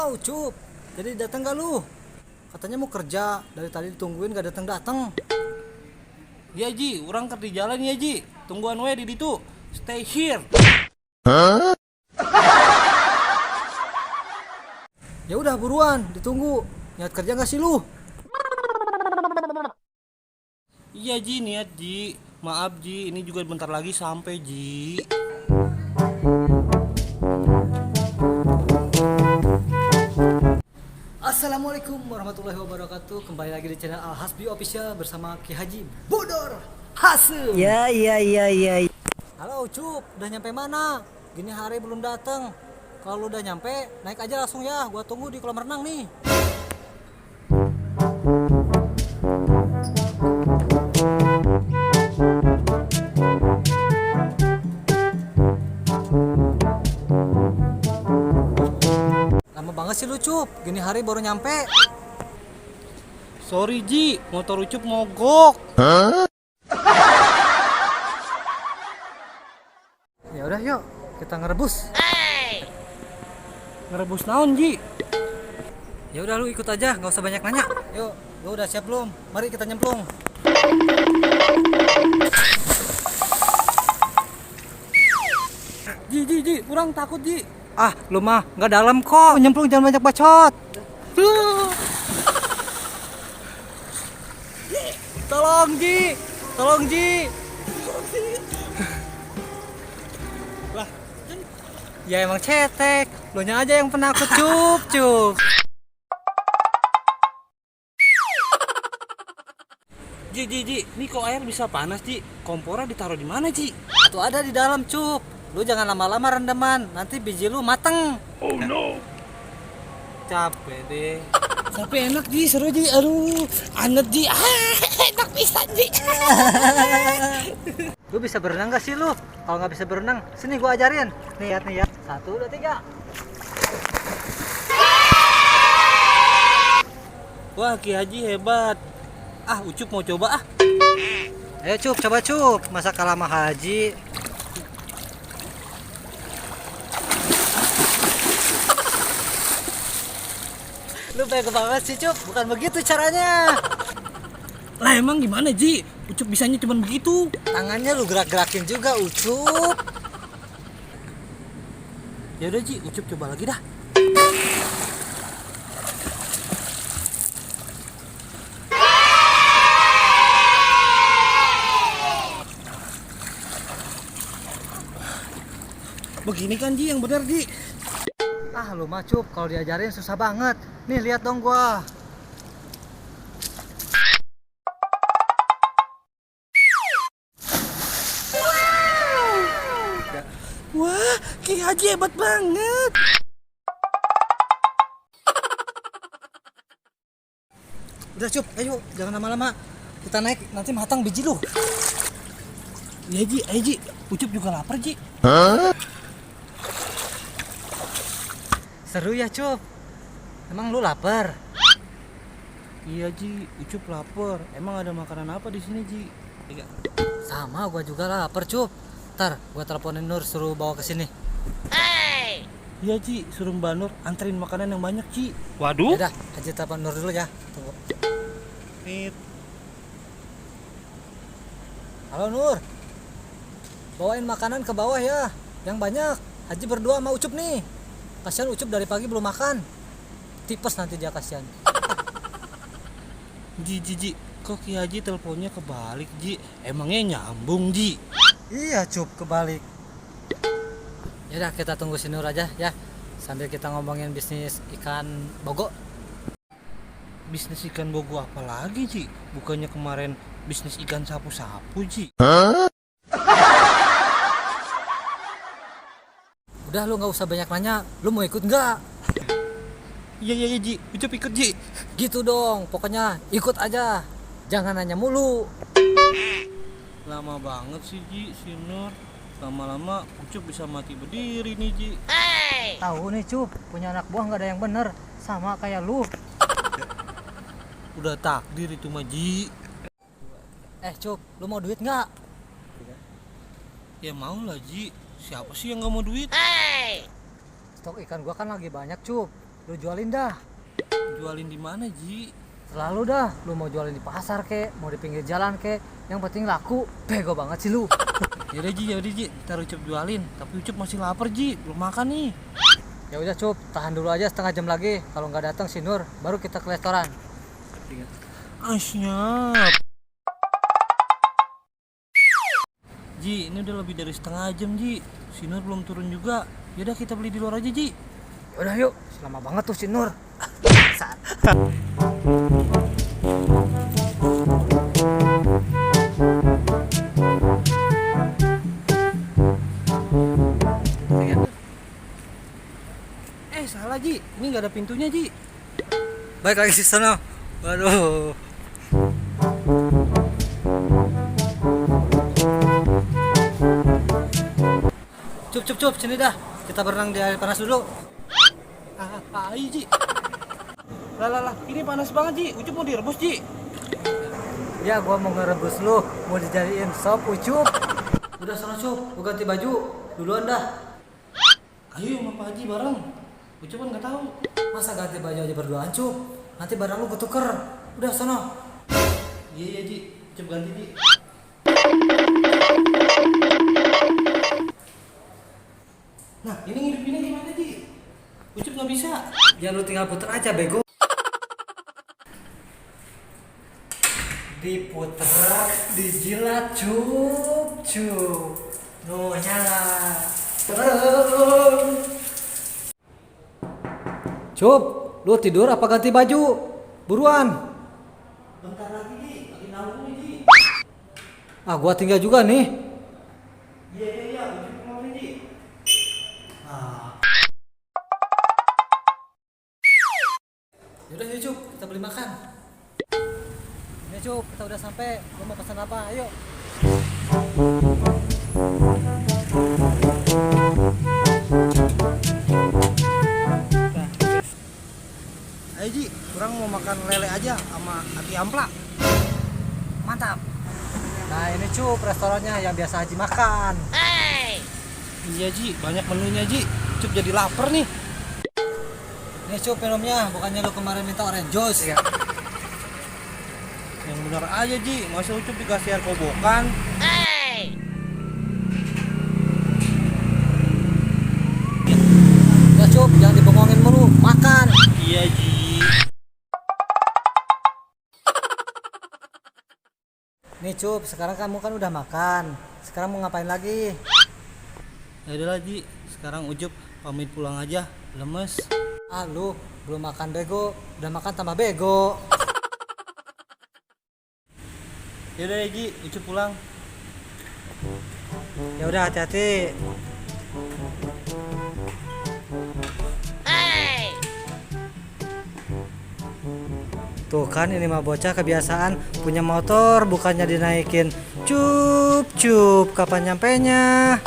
Halo Cup, jadi datang gak lu? Katanya mau kerja, dari tadi ditungguin gak datang-datang. Ya Ji, orang kerja jalan ya Ji. Tungguan we di ditu. Stay here. Ya udah buruan, ditunggu. Niat kerja gak sih lu? Iya Ji, niat Ji. Maaf Ji, ini juga bentar lagi sampai Ji. Assalamualaikum warahmatullahi wabarakatuh. Kembali lagi di channel Al Hasbi Official bersama Ki Haji Bodor Hasim. Ya. Halo Cup, udah nyampe mana? Gini hari belum datang. Kalau lu udah nyampe, naik aja langsung ya. Gua tunggu di kolam renang nih. Lama banget sih lu Cup, gini hari baru nyampe. Sorry Ji, motor Ucup mogok. Ya udah yuk, kita ngerebus. Ngerebus naon Ji? Ya udah lu ikut aja, nggak usah banyak nanya. Yuk, lu udah siap belum? Mari kita nyemplung. Ji, kurang takut Ji. Ah, lu mah nggak dalam kok. Nyemplung jangan banyak bacot. Tolong Ji, tolong Ji. Lah, ya emang cetek. Lu nya aja yang penakut Cup. Ji, ini kok air bisa panas Ji? Kompornya ditaruh di mana Ji? Atau ada di dalam Cup. Lu jangan lama-lama rendeman, nanti biji lu mateng. Oh no. Capek deh. Tapi enak Ji, seru Ji. Aduh, anget Ji. Enak bisa Ji. Lu bisa berenang gak sih lu? Kalau nggak bisa berenang, sini gua ajarin. Nih ya. 1, 2, 3. Wah, Ki Haji hebat. Ah, Ucup mau coba ah. Ayo Cup, coba Cup. Masa kalah sama Haji? Lu bego banget sih Cup, bukan begitu caranya. Lah emang gimana Ji? Ucup bisanya cuma begitu. Tangannya lu gerak-gerakin juga Ucup. Ya udah Ji, Ucup coba lagi dah. Begini kan Ji yang benar Ji. Ah lu mah Cup, kalau diajarin susah banget. Nih lihat dong gua. Wah, Ki Haji hebat banget. Udah Cup, ayo jangan lama-lama. Kita naik nanti matang biji lu. Ya Ji, ayo Ji. Ucup juga lapar Ji. Seru ya Cup. Emang lu lapar? Iya Ji, Ucup lapar. Emang ada makanan apa di sini Ji? Tiga. Sama gua juga lapar Cup. Ntar gua teleponin Nur suruh bawa ke sini. Iya Ji, suruh Mbak Nur anterin makanan yang banyak Ji. Waduh. Udah, Haji telepon Nur dulu ya. Tunggu. Nit. Halo Nur. Bawain makanan ke bawah ya. Yang banyak. Haji berdua sama Ucup nih. Kasihan Ucup dari pagi belum makan. Tipes nanti dia kasihan. Ji, kok Ki Haji teleponnya kebalik Ji? Emangnya nyambung Ji? Iya Cup, kebalik. Yaudah kita tunggu si Nur aja ya. Sambil kita ngomongin bisnis ikan bogo. Bisnis ikan bogo apa lagi Ji? Bukannya kemarin bisnis ikan sapu-sapu Ji? Udah lu nggak usah banyak nanya. Lu mau ikut nggak? Iya Ji, Ucup ikut Ji. Gitu dong. Pokoknya ikut aja. Jangan nanya mulu. Lama banget sih Ji, si Nur. Lama-lama Ucup bisa mati berdiri nih Ji. Tahu nih Cup, punya anak buah nggak ada yang bener. Sama kayak lu. Udah takdir itu mah Ji. Cup, lu mau duit nggak? Ya mau lah Ji. Siapa sih yang gak mau duit? Stok ikan gua kan lagi banyak Cup. lu jualin dah. Jualin di mana, Ji? Selalu dah, lu mau jualin di pasar kek, mau di pinggir jalan kek, yang penting laku. Bego banget sih lu. Yaudah Ji, ntar Ucup jualin. Tapi Ucup masih lapar, Ji, belum makan nih. Ya udah Cup, tahan dulu aja setengah jam lagi. Kalau nggak datang si Nur, baru kita ke restoran. Siap. Ji, ini udah lebih dari setengah jam, Ji. Si Nur belum turun juga. Yaudah kita beli di luar aja, Ji. Udah yuk, lama banget tuh si Nur. Salah, Ji. Ini nggak ada pintunya, Ji. Baik lagi si sana. Waduh. Cup, sini dah. Kita berenang di air panas dulu. Ayo, Ji. Lah, ini panas banget, Ji. Ucup mau direbus, Ji. Ya, gua mau ngerebus lu, mau dijadiin sop Ucup. Udah sana Cup, gua ganti baju. Duluan dah. Ayo sama Pak Haji bareng. Ucup kan nggak tahu. Masa ganti baju aja berduaan Cup? Nanti barang lu ketuker. Udah sana. Iya, Ji. Ucup ganti, Ji. Nah, ini ngidupinnya gimana, Ji? Ucup nggak bisa. Ya lu tinggal puter aja bego. Diputer, dijilat Cup. Nuh nyala. Cup, lu tidur apa ganti baju? Buruan. Bentar lagi, Ji. Lagi nanggung nih, Ji. Ah, gua tinggal juga nih. Iya. Ucup kemarin, Ji. Yaudah yuk Cup, kita beli makan. Ini Cup, kita udah sampai. Lu mau pesan apa? Ayo. Ayo, Ji. Kurang mau makan lele aja sama ati ampla. Mantap. Nah ini Cup, restorannya yang biasa Haji makan. Iya, Ji. Banyak menunya, Ji. Ucup jadi lapar nih. Ini Cup minumnya, bukannya lu kemarin minta orange juice. Iya. Yang benar aja, Ji. Masa Ucup dikasih air kobokan? Ya Cup, jangan dibengongin mulu, makan. Iya, Ji. Nih Cup, sekarang kamu kan udah makan. Sekarang mau ngapain lagi? Ya udahlah, Ji. Sekarang Ucup pamit pulang aja. Lemes. Ah lu, belum makan bego. Udah makan tambah bego. Ya udah, Ji. Ucup pulang. Ya udah hati-hati. Tuh kan ini mah bocah kebiasaan punya motor bukannya dinaikin. Cup, kapan nyampenya?